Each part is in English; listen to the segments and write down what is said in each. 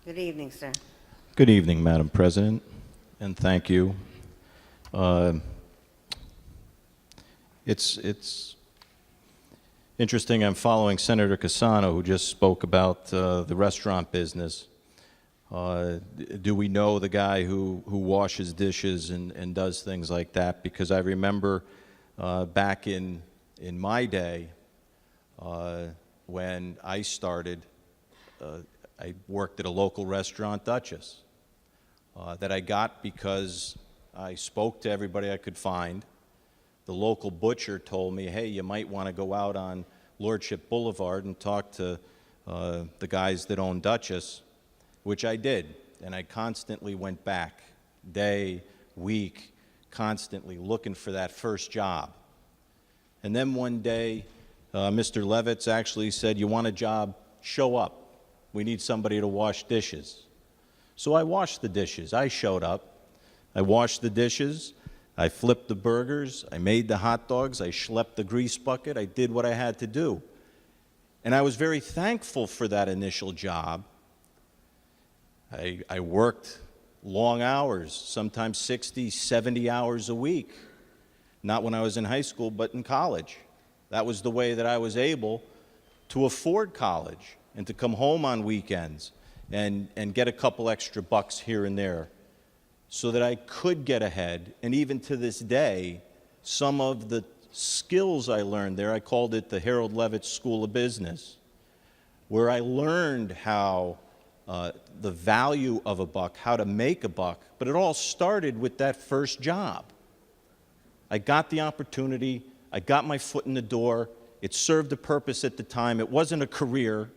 Good evening, sir. Good evening, Madam President, and thank you. It's interesting. I'm following Senator Cassano, who just spoke about the restaurant business. Do we know the guy who washes dishes and does things like that? Because I remember back in my day when I started, I worked at a local restaurant, Duchess, that I got because I spoke to everybody I could find. The local butcher told me, hey, you might want to go out on Lordship Boulevard and talk to the guys that own Duchess, which I did. And I constantly went back, day, week, constantly looking for that first job. And then one day, Mr. Levitz actually said, you want a job? Show up. We need somebody to wash dishes. So I washed the dishes. I showed up. I washed the dishes. I flipped the burgers. I made the hot dogs. I schlepped the grease bucket. I did what I had to do. And I was very thankful for that initial job. I worked long hours, sometimes 60, 70 hours a week. Not when I was in high school, but in college. That was the way that I was able to afford college and to come home on weekends and get a couple extra bucks here and there so that I could get ahead. And even to this day, some of the skills I learned there, I called it the Harold Levitz School of Business, where I learned how the value of a buck, how to make a buck, but it all started with that first job. I got the opportunity, I got my foot in the door, it served a purpose at the time, it wasn't a career,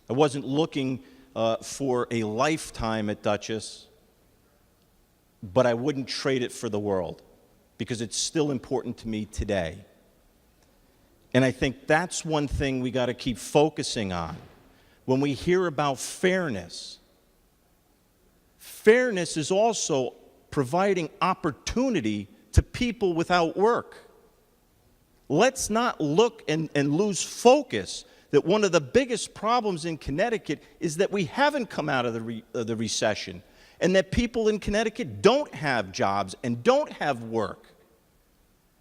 I wasn't looking for a lifetime at Duchess, but I wouldn't trade it for the world because it's still important to me today. And I think that's one thing we got to keep focusing on. When we hear about fairness, fairness is also providing opportunity to people without work. Let's not look and lose focus that one of the biggest problems in Connecticut is that we haven't come out of the recession and that people in Connecticut don't have jobs and don't have work.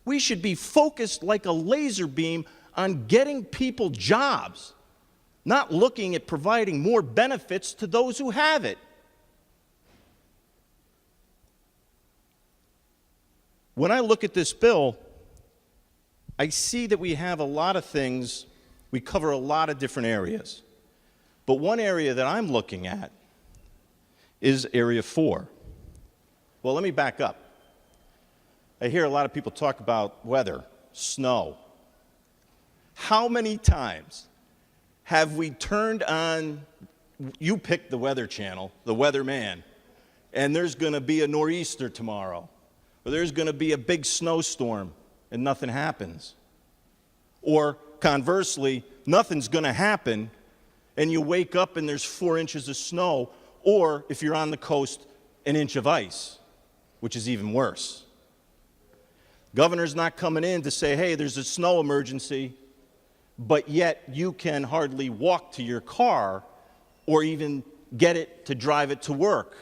We should be focused like a laser beam on getting people jobs, not looking at providing more benefits to those who have it. When I look at this bill, I see that we have a lot of things. We cover a lot of different areas. But one area that I'm looking at is Area 4. Well, let me back up. I hear a lot of people talk about weather, snow. How many times have we turned on, you picked the Weather Channel, the weatherman, and there's going to be a nor'easter tomorrow, or there's going to be a big snowstorm, and nothing happens? Or conversely, nothing's going to happen, and you wake up and there's 4 inches of snow, or if you're on the coast, an inch of ice, which is even worse. Governor's not coming in to say, hey, there's a snow emergency, but yet you can hardly walk to your car or even get it to drive it to work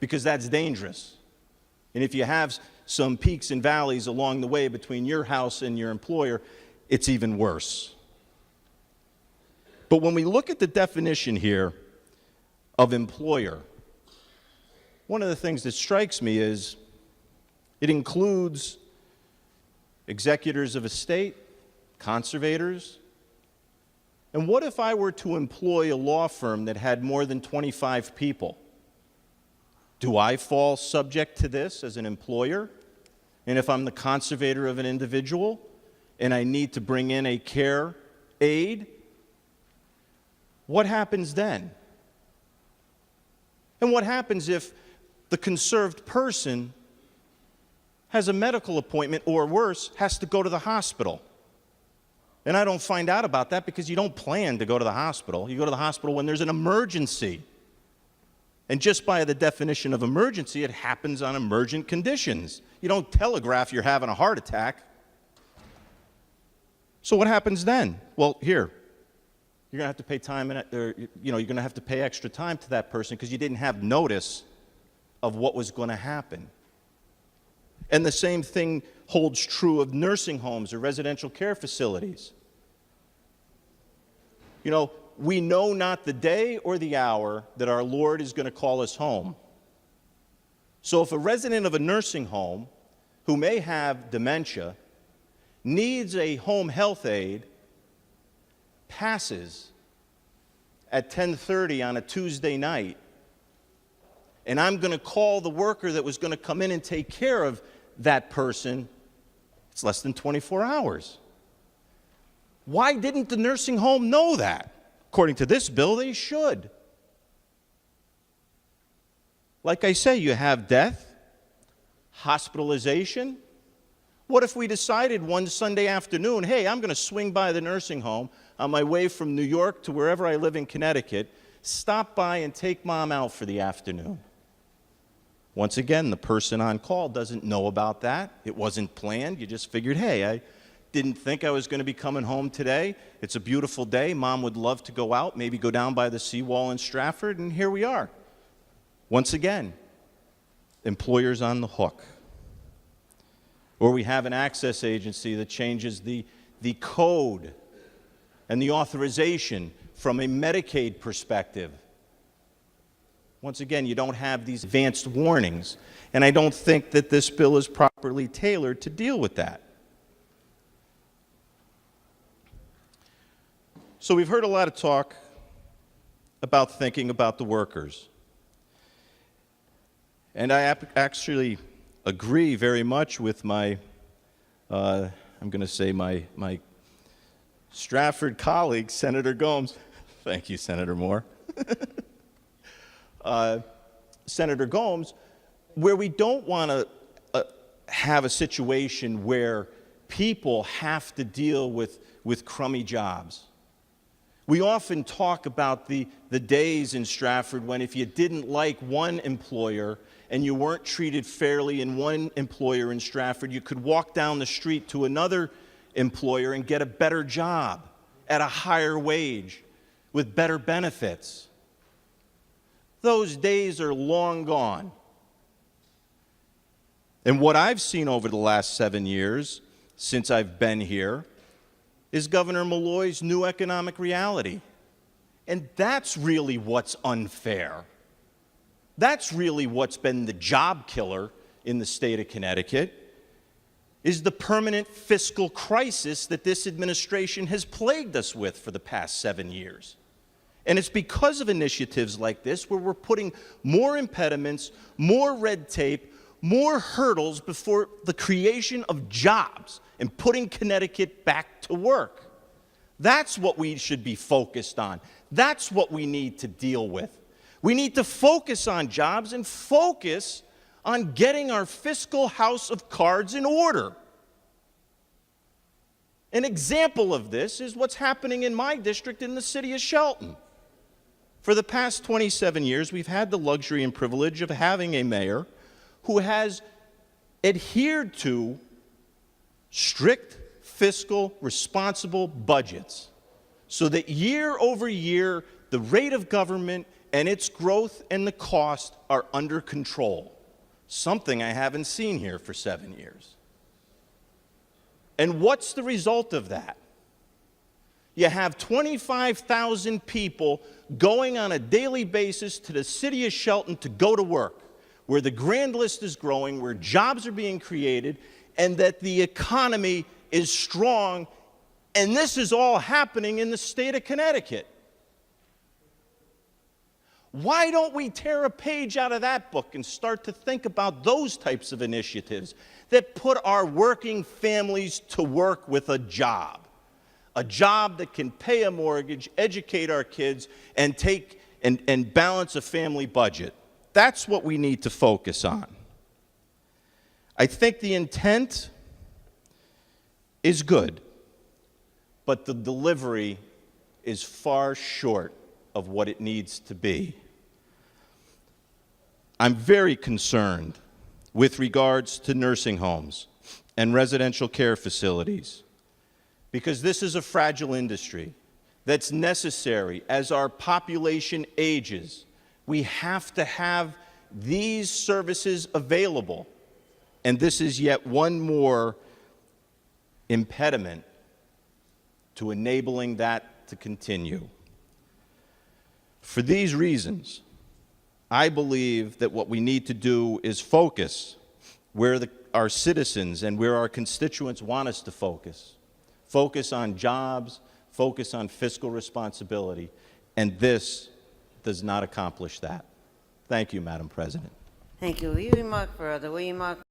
because that's dangerous. And if you have some peaks and valleys along the way between your house and your employer, it's even worse. But when we look at the definition here of employer, one of the things that strikes me is it includes executors of estate, conservators. And what if I were to employ a law firm that had more than 25 people? Do I fall subject to this as an employer? And if I'm the conservator of an individual and I need to bring in a care aide, what happens then? And what happens if the conserved person has a medical appointment, or worse, has to go to the hospital? And I don't find out about that because you don't plan to go to the hospital. You go to the hospital when there's an emergency. And just by the definition of emergency, it happens on emergent conditions. You don't telegraph you're having a heart attack. So what happens then? Well, here you're going to have to pay time, or, you're going to have to pay extra time to that person because you didn't have notice of what was going to happen. And the same thing holds true of nursing homes or residential care facilities. We know not the day or the hour that our Lord is going to call us home. So if a resident of a nursing home who may have dementia needs a home health aide, passes at 10:30 on a Tuesday night, and I'm going to call the worker that was going to come in and take care of that person, it's less than 24 hours. Why didn't the nursing home know that? According to this bill, they should. Like I say, you have death, hospitalization. What if we decided one Sunday afternoon, hey, I'm going to swing by the nursing home on my way from New York to wherever I live in Connecticut, stop by and take Mom out for the afternoon? Once again, the person on call doesn't know about that. It wasn't planned. You just figured, hey, I didn't think I was going to be coming home today. It's a beautiful day. Mom would love to go out, maybe go down by the seawall in Stratford, and here we are. Once again, employers on the hook. Or we have an access agency that changes the code and the authorization from a Medicaid perspective. Once again, you don't have these advanced warnings, and I don't think that this bill is properly tailored to deal with that. So we've heard a lot of talk about thinking about the workers. And I actually agree very much with my, I'm going to say my Stratford colleague, Senator Gomes. Thank you, Senator Moore. Senator Gomes, where we don't want to have a situation where people have to deal with crummy jobs. We often talk about the days in Stratford when if you didn't like one employer and you weren't treated fairly in one employer in Stratford, you could walk down the street to another employer and get a better job at a higher wage with better benefits. Those days are long gone. And what I've seen over the last 7 years since I've been here is Governor Malloy's new economic reality. And that's really what's unfair. That's really what's been the job killer in the state of Connecticut, is the permanent fiscal crisis that this administration has plagued us with for the past 7 years. And it's because of initiatives like this where we're putting more impediments, more red tape, more hurdles before the creation of jobs and putting Connecticut back to work. That's what we should be focused on. That's what we need to deal with. We need to focus on jobs and focus on getting our fiscal house of cards in order. An example of this is what's happening in my district in the city of Shelton. For the past 27 years, we've had the luxury and privilege of having a mayor who has adhered to strict fiscal, responsible budgets so that year over year, the rate of government and its growth and the cost are under control. Something I haven't seen here for 7 years. And what's the result of that? You have 25,000 people going on a daily basis to the city of Shelton to go to work, where the grand list is growing, where jobs are being created, and that the economy is strong, and this is all happening in the state of Connecticut. Why don't we tear a page out of that book and start to think about those types of initiatives that put our working families to work with a job that can pay a mortgage, educate our kids, and take and balance a family budget? That's what we need to focus on. I think the intent is good, but the delivery is far short of what it needs to be. I'm very concerned with regards to nursing homes and residential care facilities because this is a fragile industry. that's necessary as our population ages. We have to have these services available, and this is yet one more impediment to enabling that to continue. For these reasons, I believe that what we need to do is focus where our citizens and where our constituents want us to focus. Focus on jobs, focus on fiscal responsibility, and this does not accomplish that. Thank you, Madam President. Thank you. Will you remark further? Will you remark